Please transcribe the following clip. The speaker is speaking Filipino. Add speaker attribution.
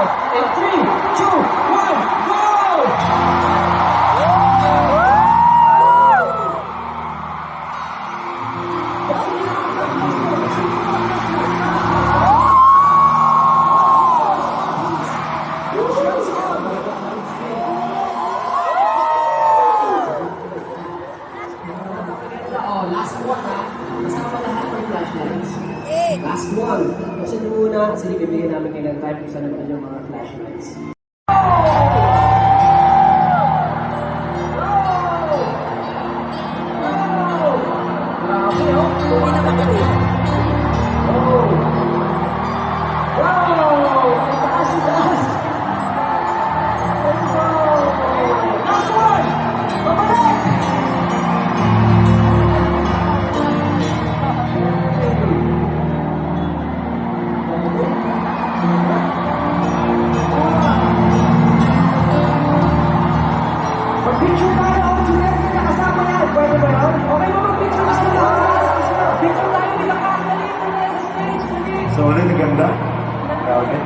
Speaker 1: now. In 3, 2, 1, go! Oh, last one ha. Kasama lahat ng flashlights. Last one. Kasi nung una, sige, bibigyan namin kayo ng time kung saan naman yung mga flashlights. Grabe, oh. Hindi na magaling. Oh. Wow! Ang taas, ang taas. Let's go! Last one! Babalik! Mag-picture tayo ako Juliet, hindi nakasama yan. Pwede ba yun? Okay ba mag-picture tayo lahat? Picture tayo, hindi nakakalit.
Speaker 2: So, ano yung ganda? Grabe.